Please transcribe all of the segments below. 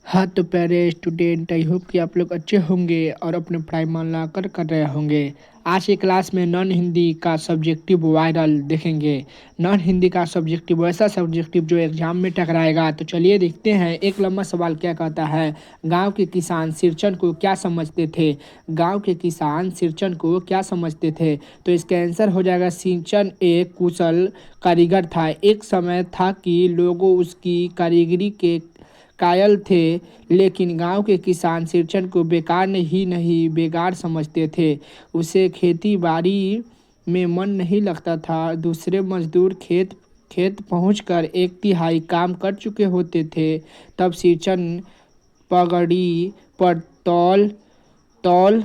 हाँ, तो प्यारे स्टूडेंट, आई होप कि आप लोग अच्छे होंगे और अपनी पढ़ाई मन लगाकर कर रहे होंगे। आज की क्लास में नॉन हिंदी का सब्जेक्टिव वायरल देखेंगे। नॉन हिंदी का सब्जेक्टिव वैसा सब्जेक्टिव जो एग्जाम में टकराएगा। तो चलिए देखते हैं। एक लंबा सवाल क्या कहता है, गांव के किसान सिरचन को क्या समझते थे। गांव के किसान सिरचन को क्या समझते थे। तो इसका आंसर हो जाएगा, सिंचन एक कुशल कारीगर था। एक समय था कि लोगों उसकी कारीगरी के कायल थे, लेकिन गांव के किसान सिरचन को बेकार ही नहीं बेकार समझते थे। उसे खेती बाड़ी में मन नहीं लगता था। दूसरे मजदूर खेत खेत पहुंचकर एक तिहाई काम कर चुके होते थे। तब सिरचन पगड़ी पर तौल तौल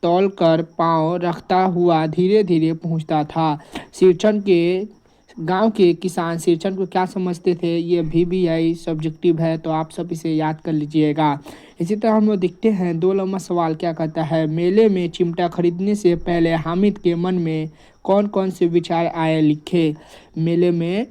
तौल कर पाँव रखता हुआ धीरे धीरे पहुंचता था। सिरचन के गांव के किसान सिरचन को क्या समझते थे, ये VBI सब्जेक्टिव है, तो आप सब इसे याद कर लीजिएगा। इसी तरह हम लोग देखते हैं। दो लम्बा सवाल क्या कहता है, मेले में चिमटा खरीदने से पहले हामिद के मन में कौन कौन से विचार आए, लिखे। मेले में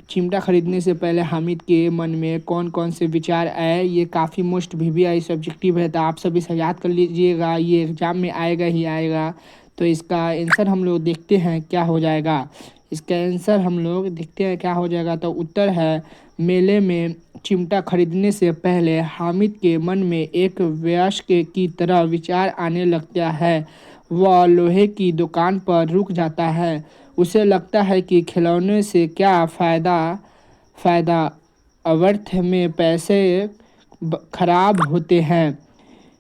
चिमटा खरीदने से पहले हामिद के मन में कौन कौन से विचार आए, ये काफ़ी मोस्ट VBI सब्जेक्टिव है, तो आप सब इसे याद कर लीजिएगा। ये एग्जाम में आएगा ही आएगा। तो इसका आंसर हम लोग देखते हैं क्या हो जाएगा। इसका आंसर हम लोग देखते हैं क्या हो जाएगा। तो उत्तर है, मेले में चिमटा खरीदने से पहले हामिद के मन में एक वयस्क की तरह विचार आने लगता है। वह लोहे की दुकान पर रुक जाता है। उसे लगता है कि खिलौने से क्या फ़ायदा, अव्यर्थ में पैसे खराब होते हैं।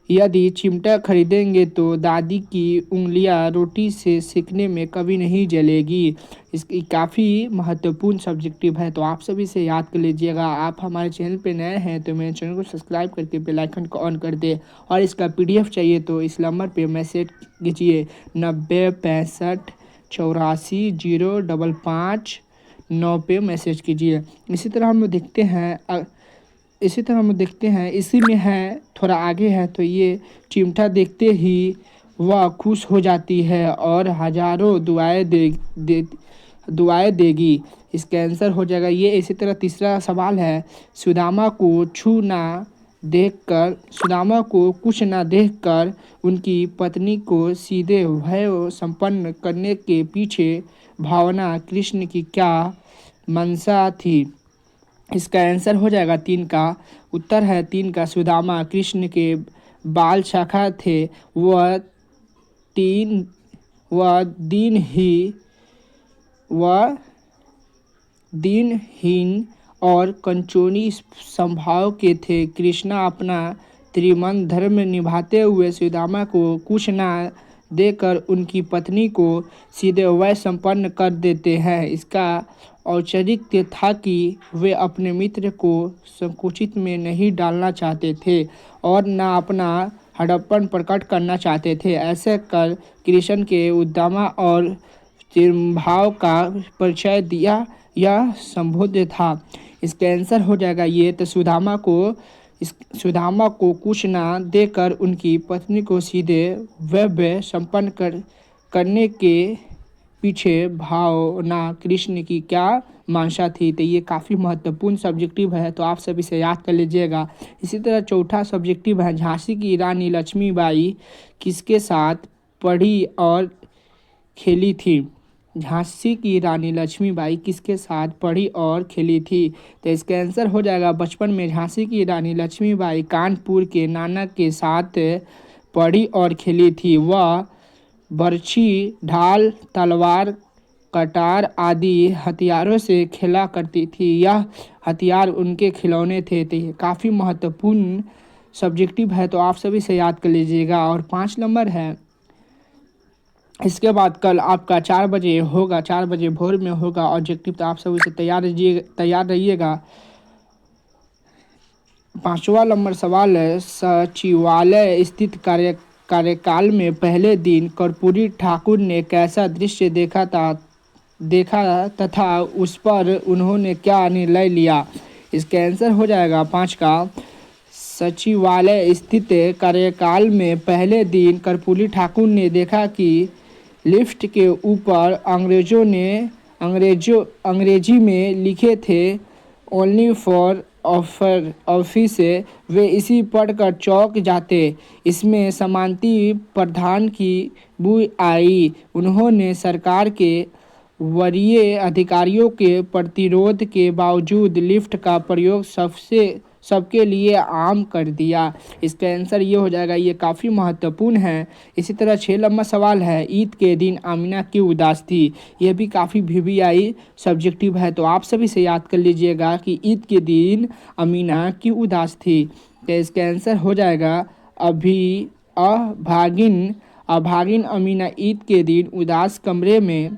यदि चिमटा खरीदेंगे तो दादी की उंगलियां रोटी से सेकने में कभी नहीं जलेगी। इसकी काफ़ी महत्वपूर्ण सब्जेक्टिव है, तो आप सभी से याद कर लीजिएगा। आप हमारे चैनल पे नए हैं तो मेरे चैनल को सब्सक्राइब करके बेल आइकन को ऑन कर दे। और इसका PDF चाहिए तो इस नंबर पे मैसेज कीजिए 9065840559 पे मैसेज कीजिए। इसी तरह हम देखते हैं इसी में है, थोड़ा आगे है। तो ये चिमटा देखते ही वह खुश हो जाती है और हजारों दुआएं देगी। इसका आंसर हो जाएगा ये। इसी तरह तीसरा सवाल है, सुदामा को कुछ ना देखकर उनकी पत्नी को सीधे भय संपन्न करने के पीछे भावना कृष्ण की क्या मंशा थी। इसका आंसर हो जाएगा 3 का। उत्तर है 3 का, सुदामा कृष्ण के बाल शाखा थे। तीन वह दीन ही वह दीनहीन और कंचोनी स्वभाव के थे। कृष्णा अपना त्रिमन धर्म निभाते हुए सुदामा को कुछ ना देकर उनकी पत्नी को सीधे वह संपन्न कर देते हैं। इसका औचित्य था कि वे अपने मित्र को संकुचित में नहीं डालना चाहते थे और न अपना हड़प्पन प्रकट करना चाहते थे। ऐसे कर कृष्ण के उद्दामा और भाव का परिचय दिया, यह संबोध्य था। इसका आंसर हो जाएगा ये। तो सुदामा को कुछ ना देकर उनकी पत्नी को सीधे वैभव संपन्न करने के पीछे भावना कृष्ण की क्या मंशा थी। तो ये काफ़ी महत्वपूर्ण सब्जेक्टिव है, तो आप सब इसे याद कर लीजिएगा। इसी तरह चौथा सब्जेक्टिव है, झांसी की रानी लक्ष्मीबाई किसके साथ पढ़ी और खेली थी। झांसी की रानी लक्ष्मीबाई किसके साथ पढ़ी और खेली थी। तो इसका आंसर हो जाएगा, बचपन में झांसी की रानी लक्ष्मीबाई कानपुर के नाना के साथ पढ़ी और खेली थी। वह बर्छी, ढाल, तलवार, कटार आदि हथियारों से खेला करती थी। यह हथियार उनके खिलौने थे। तो ये काफ़ी महत्वपूर्ण सब्जेक्टिव है, तो आप सभी से याद कर लीजिएगा। और 5 नंबर है, इसके बाद कल आपका 4 बजे होगा, 4 बजे भोर में होगा ऑब्जेक्टिव, तो आप सब इसे तैयार रहिएगा। 5वां नंबर सवाल है, सचिवालय स्थित कार्यकाल में पहले दिन कर्पूरी ठाकुर ने कैसा दृश्य देखा तथा उस पर उन्होंने क्या निर्णय लिया। इसका आंसर हो जाएगा 5 का, सचिवालय स्थित कार्यकाल में पहले दिन कर्पूरी ठाकुर ने देखा कि लिफ्ट के ऊपर अंग्रेजी में लिखे थे, ओनली फॉर ऑफिस से वे इसी पढ़कर चौंक जाते। इसमें समांति प्रधान की बू आई। उन्होंने सरकार के वरीय अधिकारियों के प्रतिरोध के बावजूद लिफ्ट का प्रयोग सबके लिए आम कर दिया। इसका आंसर ये हो जाएगा, ये काफ़ी महत्वपूर्ण है। इसी तरह 6 सवाल है, ईद के दिन आमिना क्यों उदास थी। यह भी काफ़ी वीवीआई सब्जेक्टिव है, तो आप सभी से याद कर लीजिएगा कि ईद के दिन अमीना क्यों उदास थी। तो इसका आंसर हो जाएगा अभागिन। अभागिन अमीना ईद के दिन उदास कमरे में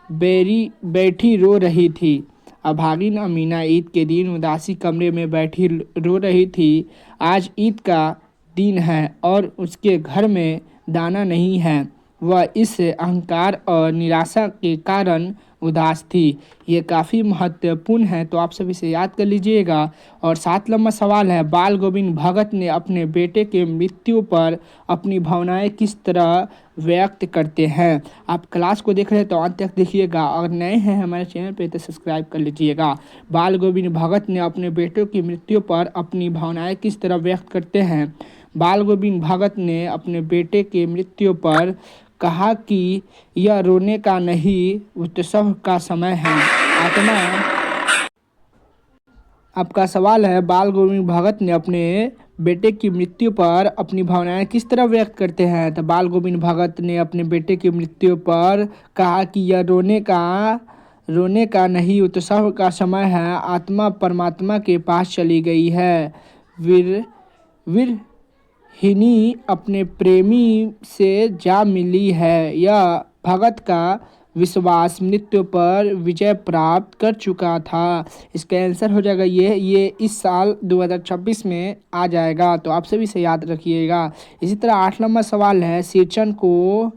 बैठी रो रही थी। अभागिन अमीना ईद के दिन उदासी कमरे में बैठी रो रही थी। आज ईद का दिन है और उसके घर में दाना नहीं है। वह इस अहंकार और निराशा के कारण उदास थी। ये काफ़ी महत्वपूर्ण है, तो आप सभी से याद कर लीजिएगा। और 7 सवाल है, बाल गोविंद भगत ने अपने बेटे के मृत्यु पर अपनी भावनाएं किस तरह व्यक्त करते हैं। आप क्लास को देख रहे हैं तो अंत तक देखिएगा। अगर नए हैं हमारे चैनल पे तो सब्सक्राइब कर लीजिएगा। बाल गोविंद भगत ने अपने बेटे की मृत्यु पर अपनी भावनाएं किस तरह व्यक्त करते हैं। बाल गोविंद भगत ने अपने बेटे की मृत्यु पर कहा कि यह रोने का नहीं, उत्सव का समय है। आत्मा। आपका सवाल है, बाल गोविंद भगत ने अपने बेटे की मृत्यु पर अपनी भावनाएं किस तरह व्यक्त करते हैं। तो बाल गोविंद भगत ने अपने बेटे की मृत्यु पर कहा कि यह रोने का नहीं, उत्सव का समय है। आत्मा परमात्मा के पास चली गई है। वीर हिनी अपने प्रेमी से जा मिली है। यह भगत का विश्वास मृत्यु पर विजय प्राप्त कर चुका था। इसका आंसर हो जाएगा ये इस साल 2026 में आ जाएगा, तो आप सभी से याद रखिएगा। इसी तरह 8 सवाल है, सिरचन को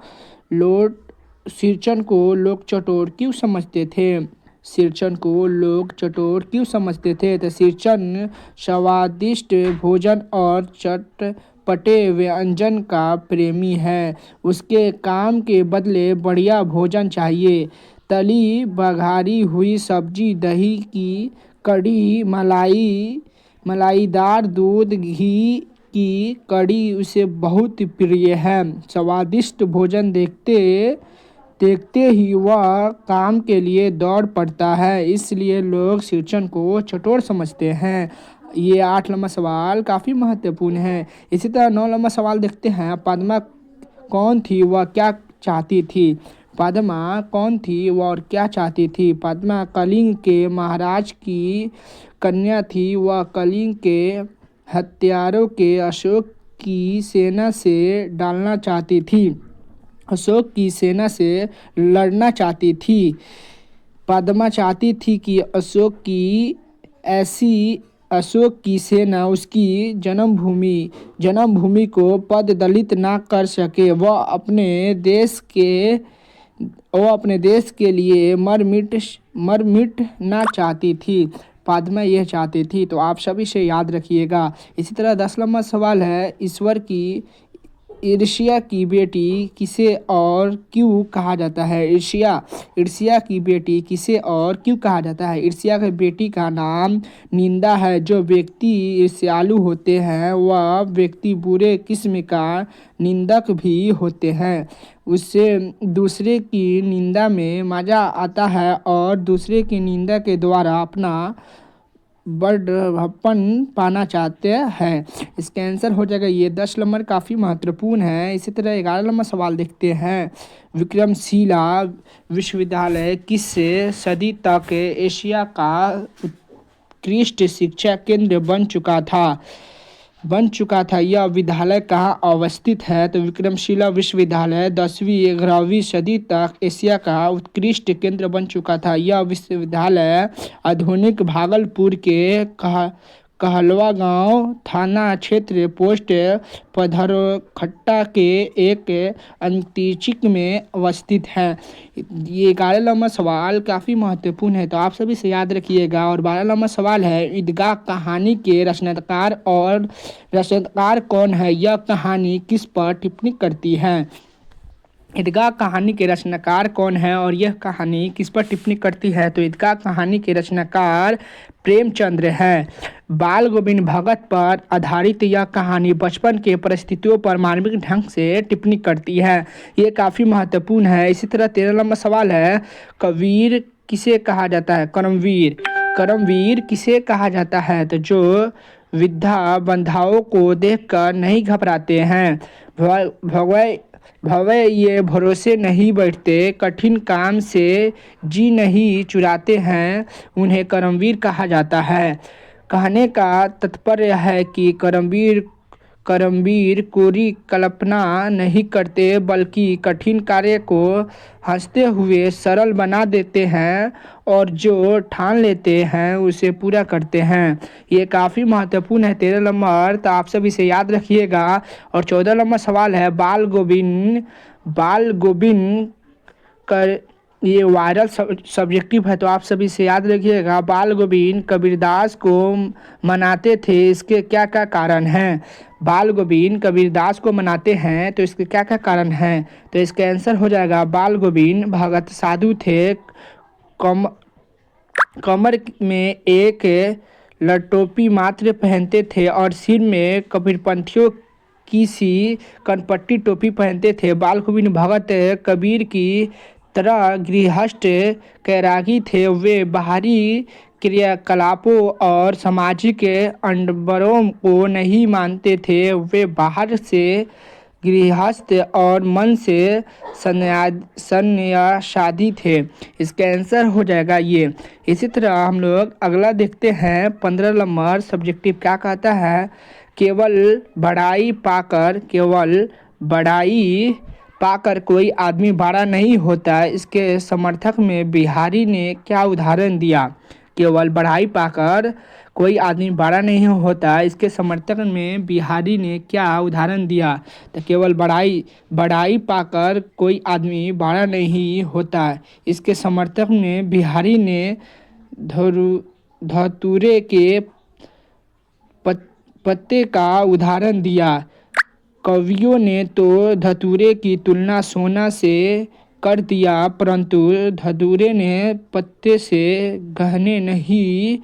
लोग चटोर क्यों समझते थे। सिरचन को लोग चटोर क्यों समझते थे। तो सिरचन स्वादिष्ट भोजन और चटपटे व्यंजन का प्रेमी है। उसके काम के बदले बढ़िया भोजन चाहिए। तली बघारी हुई सब्जी, दही की कड़ी, मलाईदार दूध, घी की कड़ी उसे बहुत प्रिय है। स्वादिष्ट भोजन देखते ही वह काम के लिए दौड़ पड़ता है, इसलिए लोग सिरचन को चटोर समझते हैं। ये 8 सवाल काफ़ी महत्वपूर्ण है। इसी तरह 9 सवाल देखते हैं, पद्मा कौन थी वह क्या चाहती थी। पद्मा कौन थी वह और क्या चाहती थी। पद्मा कलिंग के महाराज की कन्या थी। वह कलिंग के हत्यारों के अशोक की सेना से डालना चाहती थी। अशोक की सेना से लड़ना चाहती थी। पद्मा चाहती थी कि अशोक की सेना उसकी जन्मभूमि को पद दलित ना कर सके। वह अपने देश के लिए मर मिट ना चाहती थी। पद्मा यह चाहती थी, तो आप सभी से याद रखिएगा। इसी तरह 10 सवाल है, ईश्वर की ईर्ष्या की बेटी किसे और क्यों कहा जाता है। ईर्ष्या की बेटी किसे और क्यों कहा जाता है। ईर्ष्या की बेटी का नाम निंदा है। जो व्यक्ति ईर्ष्यालु होते हैं वह व्यक्ति बुरे किस्म का निंदक भी होते हैं। उससे दूसरे की निंदा में मज़ा आता है और दूसरे की निंदा के द्वारा अपना बढ़ापन पाना चाहते हैं। इसका आंसर हो जाएगा ये 10 काफ़ी महत्वपूर्ण है। इसी तरह 11 सवाल देखते हैं, विक्रमशिला विश्वविद्यालय किस सदी तक एशिया का उत्कृष्ट शिक्षा केंद्र बन चुका था। यह विद्यालय कहाँ अवस्थित है। तो विक्रमशिला विश्वविद्यालय 10वीं-11वीं सदी तक एशिया का उत्कृष्ट केंद्र बन चुका था। यह विश्वविद्यालय आधुनिक भागलपुर के कहलवा गांव थाना क्षेत्र पोस्ट पथरखट्टा के एक अंतरिक्ष में अवस्थित है। ये 11 सवाल काफ़ी महत्वपूर्ण है, तो आप सभी से याद रखिएगा। और 12 सवाल है, ईदगाह कहानी के रचनाकार कौन है। यह कहानी किस पर टिप्पणी करती है। ईदगाह कहानी के रचनाकार कौन है और यह कहानी किस पर टिप्पणी करती है। तो ईदगाह कहानी के रचनाकार प्रेमचंद्र है। बाल गोविंद भगत पर आधारित यह कहानी बचपन के परिस्थितियों पर मार्मिक ढंग से टिप्पणी करती है। ये काफ़ी महत्वपूर्ण है। इसी तरह 13 नंबर सवाल है, कबीर किसे कहा जाता है? करमवीर। करमवीर किसे कहा जाता है? तो जो विद्या बंधाओं को देखकर नहीं घबराते हैं, भवय भवय ये भरोसे नहीं बैठते, कठिन काम से जी नहीं चुराते हैं, उन्हें करमवीर कहा जाता है। कहने का तात्पर्य है कि करमवीर कोरी कल्पना नहीं करते बल्कि कठिन कार्य को हंसते हुए सरल बना देते हैं और जो ठान लेते हैं उसे पूरा करते हैं। ये काफ़ी महत्वपूर्ण है 13 नंबर, तो आप सब इसे याद रखिएगा। और 14 नंबर सवाल है, बाल गोविंद कर ये वायरल सब्जेक्टिव है, तो आप सभी से याद रखिएगा। बाल गोविंद कबीरदास को मनाते थे, इसके क्या क्या कारण हैं? बाल गोविंद कबीरदास को मनाते हैं तो इसके क्या क्या कारण हैं? तो इसका आंसर हो जाएगा, बाल गोविंद भगत साधु थे, कम कमर में एक लटोपी मात्र पहनते थे और सिर में कबीरपंथियों की सी कनपट्टी टोपी पहनते थे। बाल गोविंद भगत कबीर की तरह गृहस्थ कैरागी थे। वे बाहरी क्रियाकलापों और सामाजिक अंडबरों को नहीं मानते थे। वे बाहर से गृहस्थ और मन से सन्यासादी थे। इसका आंसर हो जाएगा ये। इसी तरह हम लोग अगला देखते हैं 15 नंबर सब्जेक्टिव क्या कहता है, केवल बढ़ाई पाकर कोई आदमी बड़ा नहीं होता। इसके समर्थक में बिहारी ने क्या उदाहरण दिया? केवल बढ़ाई पाकर कोई आदमी बड़ा नहीं होता, इसके समर्थक में बिहारी ने क्या उदाहरण दिया? तो केवल बढ़ाई पाकर कोई आदमी बड़ा नहीं होता, इसके समर्थक में बिहारी ने धतूरे के पत्ते का उदाहरण दिया। कवियों ने तो धतूरे की तुलना सोना से कर दिया, परंतु धतूरे ने पत्ते से गहने नहीं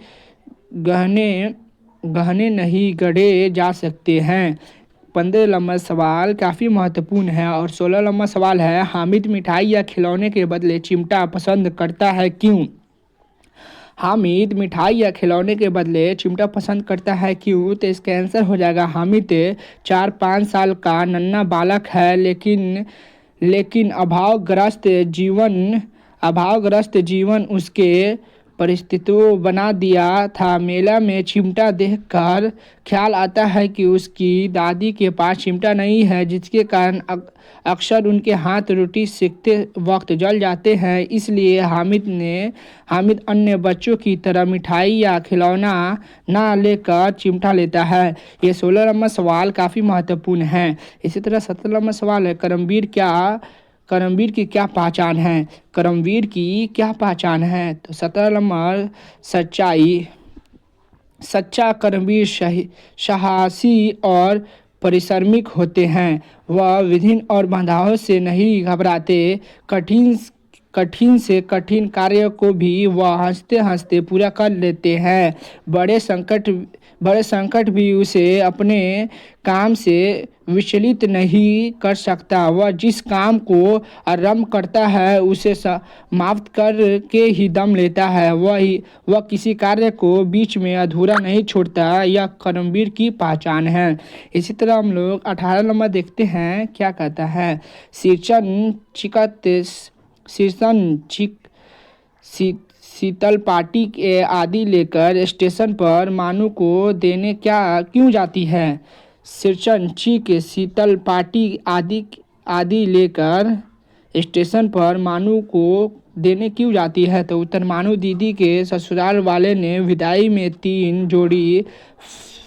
गढ़े जा सकते हैं। 15 नंबर सवाल काफ़ी महत्वपूर्ण है। और 16 नंबर सवाल है, हामिद मिठाई या खिलौने के बदले चिमटा पसंद करता है, क्यों? हामिद मिठाई या खिलौने के बदले चिमटा पसंद करता है, क्यों? तो इसका आंसर हो जाएगा, हामिद 4-5 साल का नन्हा बालक है, लेकिन अभावग्रस्त जीवन उसके परिस्थितियों बना दिया था। मेला में चिमटा देखकर ख्याल आता है कि उसकी दादी के पास चिमटा नहीं है, जिसके कारण अक्सर उनके हाथ रोटी सेकते वक्त जल जाते हैं। इसलिए हामिद अन्य बच्चों की तरह मिठाई या खिलौना ना लेकर चिमटा लेता है। ये 16 नंबर सवाल काफ़ी महत्वपूर्ण है। इसी तरह 17 नंबर सवाल है, करमवीर की क्या पहचान है? करमवीर की क्या पहचान है? तो 17 नंबर, सच्चा करमवीर साहसी और परिश्रमिक होते हैं। वह विघ्न और बाधाओं से नहीं घबराते। कठिन से कठिन कार्य को भी वह हंसते हंसते पूरा कर लेते हैं। बड़े संकट भी उसे अपने काम से विचलित नहीं कर सकता। वह जिस काम को आरंभ करता है उसे समाप्त करके ही दम लेता है। वह किसी कार्य को बीच में अधूरा नहीं छोड़ता। यह करमवीर की पहचान है। इसी तरह हम लोग 18 नंबर देखते हैं क्या कहता है, शीतल पार्टी के आदि लेकर स्टेशन पर मानू को देने क्यों जाती है? शीतल पार्टी आदि लेकर स्टेशन पर मानू को देने क्यों जाती है? तो उत्तर, मानू दीदी के ससुराल वाले ने विदाई में 3 जोड़ी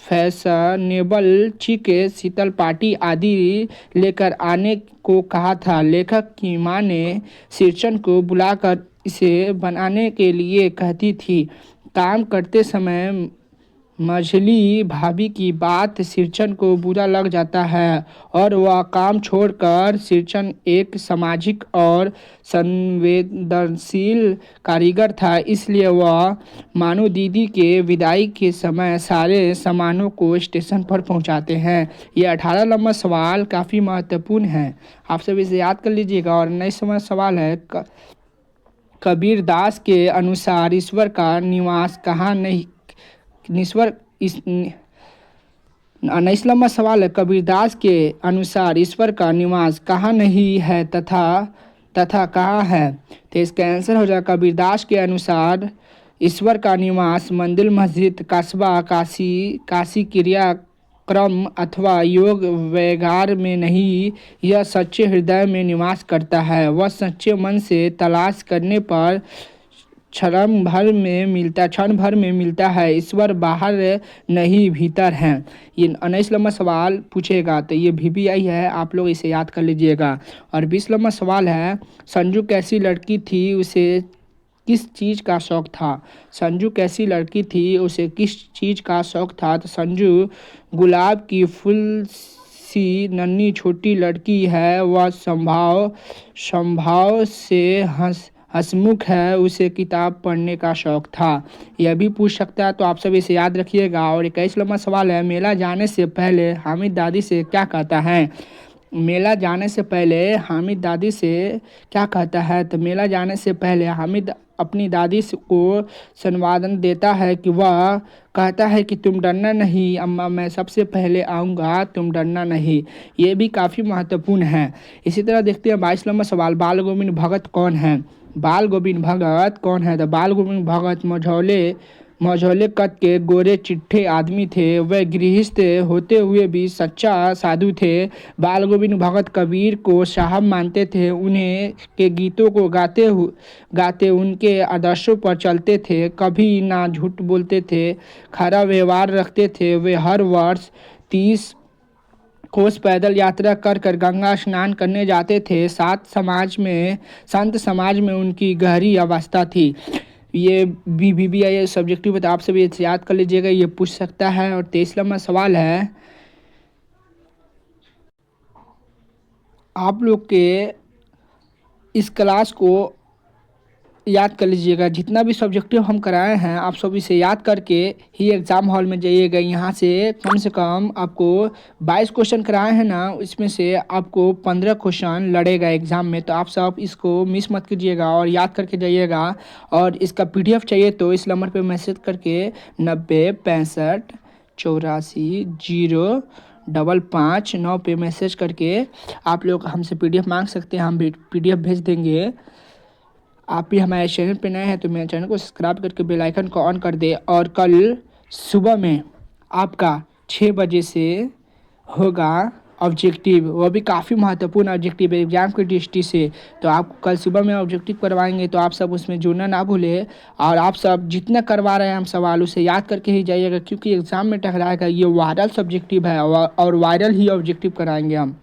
फैशनेबल चिक शीतल पार्टी आदि लेकर आने को कहा था। लेखक की मां ने शीर्षन को बुलाकर इसे बनाने के लिए कहती थी। काम करते समय मछली भाभी की बात सिरचन को बुरा लग जाता है और वह काम छोड़कर सिरचन एक सामाजिक और संवेदनशील कारीगर था, इसलिए वह मानो दीदी के विदाई के समय सारे सामानों को स्टेशन पर पहुंचाते हैं। ये 18 नंबर सवाल काफ़ी महत्वपूर्ण है, आप सब इसे याद कर लीजिएगा। और 19 नंबर सवाल है, कबीर दास के अनुसार ईश्वर का निवास कहाँ नहीं ईश्वर इस 19 नंबर सवाल है, कबीरदास के अनुसार ईश्वर का निवास कहाँ नहीं है तथा तथा कहाँ है। तो इसका आंसर हो जाएगा, कबीरदास के अनुसार ईश्वर का निवास मंदिर, मस्जिद, कस्बा, काशी क्रिया क्रम अथवा योग वैगार में नहीं, यह सच्चे हृदय में निवास करता है। वह सच्चे मन से तलाश करने पर क्षण भर में मिलता है। ईश्वर बाहर नहीं भीतर है। ये 19 नंबर सवाल पूछेगा तो ये VBI है, आप लोग इसे याद कर लीजिएगा। और 20 नंबर सवाल है, संजू कैसी लड़की थी, उसे किस चीज़ का शौक था। संजू कैसी लड़की थी, उसे किस चीज़ का शौक था। तो संजू गुलाब की फूल सी नन्ही छोटी लड़की है, वह स्वभाव से हंसमुख है, उसे किताब पढ़ने का शौक था। यह भी पूछ सकता है, तो आप सब इसे याद रखिएगा। और 21 नंबर सवाल है, मेला जाने से पहले हामिद दादी से क्या कहता है। मेला जाने से पहले हामिद दादी से क्या कहता है। तो मेला जाने से पहले हामिद अपनी दादी को संवादन देता है कि वह कहता है कि तुम डरना नहीं अम्मा, मैं सबसे पहले आऊँगा, तुम डरना नहीं। ये भी काफ़ी महत्वपूर्ण है। इसी तरह देखते हैं 22 नंबर सवाल, बाल गोविंद भगत कौन है। बाल गोविंद भगत कौन है। तो बाल गोविंद भगत मझौले कद के गोरे चिट्ठे आदमी थे। वह गृहस्थ होते हुए भी सच्चा साधु थे। बाल गोविंद भगत कबीर को साहब मानते थे, उन्हें के गीतों को गाते उनके आदर्शों पर चलते थे, कभी ना झूठ बोलते थे, खरा व्यवहार रखते थे। वे हर वर्ष 30 कोस पैदल यात्रा कर गंगा स्नान करने जाते थे। संत समाज में उनकी गहरी अवस्था थी। ये VBI सब्जेक्टिव है, तो आप सभी याद कर लीजिएगा, ये पूछ सकता है। और 23 नंबर सवाल है, आप लोग के इस क्लास को याद कर लीजिएगा, जितना भी सब्जेक्टिव हम कराए हैं आप सब इसे याद करके ही एग्ज़ाम हॉल में जाइएगा। यहाँ से कम आपको 22 क्वेश्चन कराए हैं ना, इसमें से आपको 15 क्वेश्चन लड़ेगा एग्ज़ाम में। तो आप सब इसको मिस मत कीजिएगा और याद करके जाइएगा। और इसका PDF चाहिए तो इस नंबर पे मैसेज करके 90 65 055 9 पे मैसेज करके आप लोग हमसे PDF मांग सकते हैं, हम PDF भेज देंगे। आप भी हमारे चैनल पे नए हैं तो मेरे चैनल को सब्सक्राइब करके बेल आइकन को ऑन कर दे। और कल सुबह में आपका 6 बजे से होगा ऑब्जेक्टिव, वो भी काफ़ी महत्वपूर्ण ऑब्जेक्टिव है एग्जाम की दृष्टि से। तो आप कल सुबह में ऑब्जेक्टिव करवाएंगे, तो आप सब उसमें जुड़ना ना भूलें। और आप सब जितना करवा रहे हैं हम सवाल उसे याद करके ही जाइएगा, क्योंकि एग्ज़ाम में टकराएगा। ये वायरल सब्जेक्टिव है और वायरल ही ऑब्जेक्टिव कराएंगे हम।